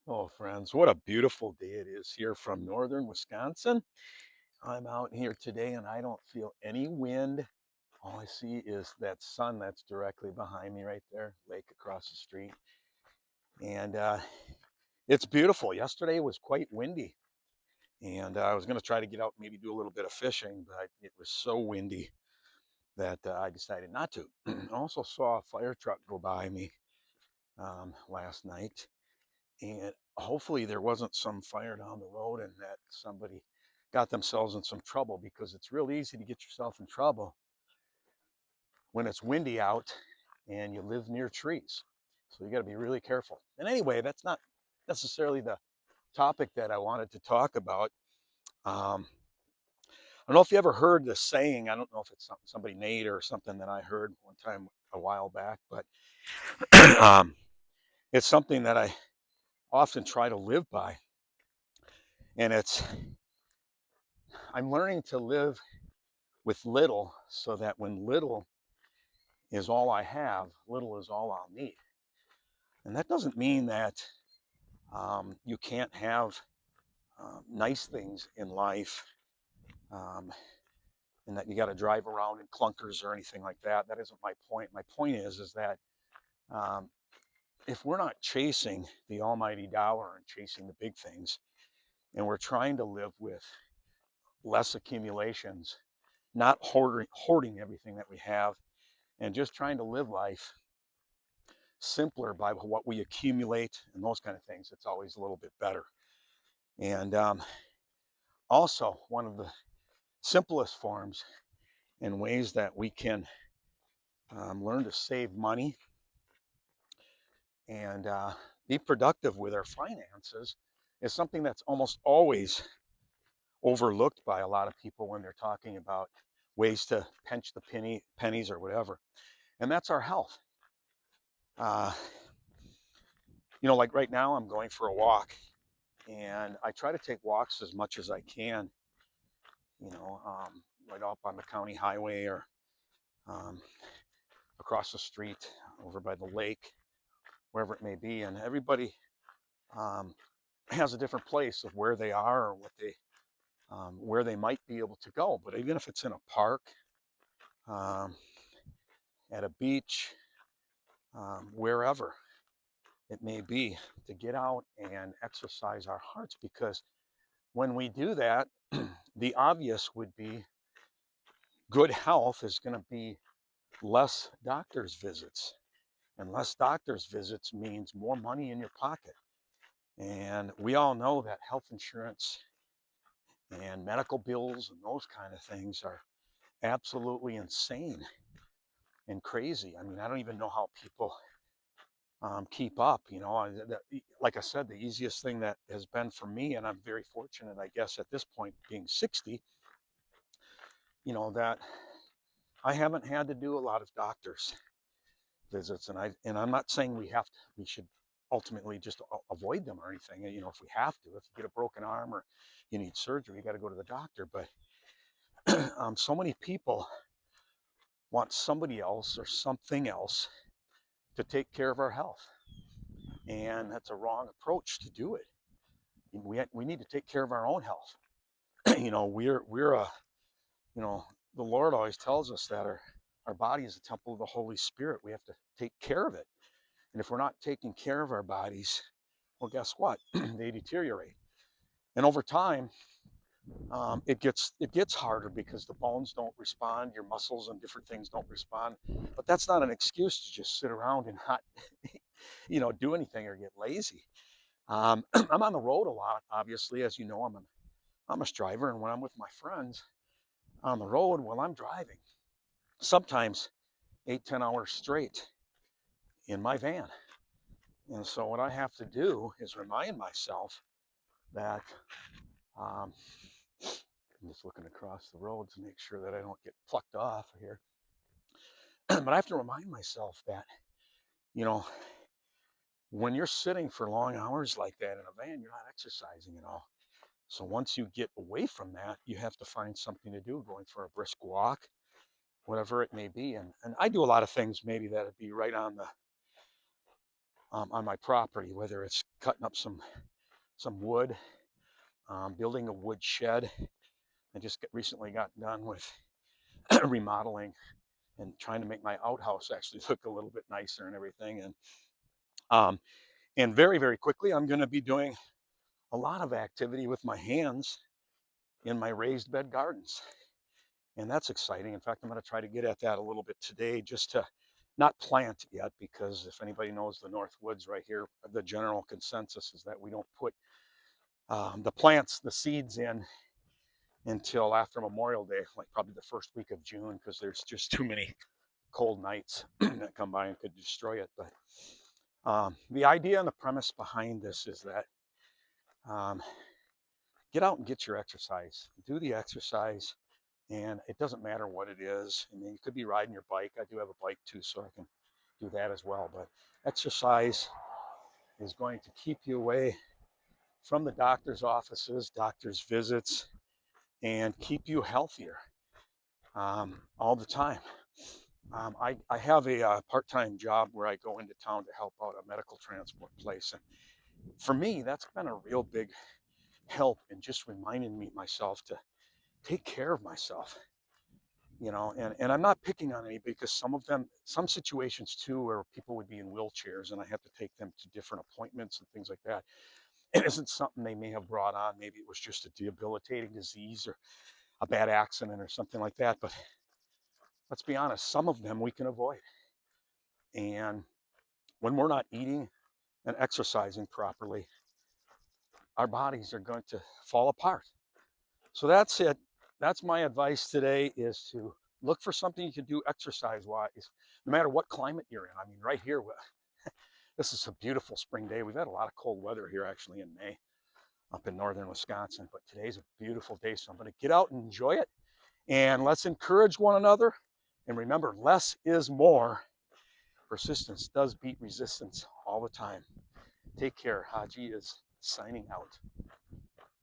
Oh, friends, what a beautiful day it is here from northern Wisconsin. I'm out here today and I don't feel any wind. All I see is that sun that's directly behind me right there, lake across the street. And it's beautiful. Yesterday was quite windy. And I was going to try to get out and maybe do a little bit of fishing, but it was so windy that I decided not to. I also saw a fire truck go by me last night. And hopefully there wasn't some fire down the road and that somebody got themselves in some trouble because it's real easy to get yourself in trouble when it's windy out and you live near trees. So you got to be really careful. And anyway, that's not necessarily the topic that I wanted to talk about. I don't know if you ever heard this saying. I don't know if it's something somebody made or something that I heard one time a while back, but um, it's something that I often try to live by. And I'm learning to live with little so that when little is all I have, little is all I'll need. And that doesn't mean that you can't have nice things in life um, and that you got to drive around in clunkers or anything like that. That isn't my point. My point is that um, if we're not chasing the almighty dollar and chasing the big things, and we're trying to live with less accumulations, not hoarding everything that we have, and just trying to live life simpler by what we accumulate and those kind of things, it's always a little bit better. And also, one of the simplest forms and ways that we can learn to save money and be productive with our finances is something that's almost always overlooked by a lot of people when they're talking about ways to pinch the pennies or whatever. And that's our health. Uh, like right now, I'm going for a walk and I try to take walks as much as I can, you know, um, right up on the county highway or um, across the street over by the lake, wherever it may be. And everybody um, has a different place of where they are or where they might be able to go. But even if it's in a park, um, at a beach, wherever it may be, to get out and exercise our hearts, because when we do that, the obvious would be good health is going to be less doctor's visits. And less doctor's visits means more money in your pocket. And we all know that health insurance and medical bills and those kind of things are absolutely insane and crazy. I mean, I don't even know how people keep up. Like I said, the easiest thing that has been for me, and I'm very fortunate, I guess, at this point, being 60, that I haven't had to do a lot of doctors visits, and I'm not saying we should ultimately just avoid them or anything. If we have to, if you get a broken arm or you need surgery, you got to go to the doctor. But so many people want somebody else or something else to take care of our health, and that's a wrong approach to do it. We need to take care of our own health. We're a you know the Lord always tells us that our body is a temple of the Holy Spirit. We have to take care of it. And if we're not taking care of our bodies, well, guess what? They deteriorate. And over time, it gets harder because the bones don't respond, your muscles and different things don't respond. But that's not an excuse to just sit around and not, do anything or get lazy. I'm on the road a lot, obviously, as you know. I'm a driver, and when I'm with my friends on the road, while I'm driving, sometimes 8-10 hours straight in my van. And so what I have to do is remind myself that um, I'm just looking across the road to make sure that I don't get plucked off here. But I have to remind myself that, you know, when you're sitting for long hours like that in a van, you're not exercising at all. So once you get away from that, you have to find something to do, going for a brisk walk, whatever it may be. And I do a lot of things maybe that'd be right on my property, whether it's cutting up some wood, building a wood shed. I just recently got done with remodeling and trying to make my outhouse actually look a little bit nicer and everything. Um, and very, very quickly, I'm going to be doing a lot of activity with my hands in my raised bed gardens. And that's exciting. In fact, I'm going to try to get at that a little bit today, just to not plant yet, because if anybody knows the North Woods right here, the general consensus is that we don't put the plants, the seeds in until after Memorial Day, like probably the first week of June, because there's just too many cold nights that come by and could destroy it. But the idea and the premise behind this is that get out and get your exercise. Do the exercise, and it doesn't matter what it is. I mean, you could be riding your bike. I do have a bike too, so I can do that as well. But exercise is going to keep you away from the doctor's offices, doctor's visits, and keep you healthier all the time. I have a part-time job where I go into town to help out a medical transport place. And for me, that's been a real big help in just reminding me myself to take care of myself, and I'm not picking on any, because some situations too, where people would be in wheelchairs and I have to take them to different appointments and things like that. It isn't something they may have brought on. Maybe it was just a debilitating disease or a bad accident or something like that. But let's be honest, some of them we can avoid. And when we're not eating and exercising properly, our bodies are going to fall apart. So that's it. That's my advice today, is to look for something you can do exercise-wise, no matter what climate you're in. I mean, right here, this is a beautiful spring day. We've had a lot of cold weather here actually in May up in northern Wisconsin, but today's a beautiful day. So I'm going to get out and enjoy it. And let's encourage one another. And remember, less is more. Persistence does beat resistance all the time. Take care. Haji is signing out.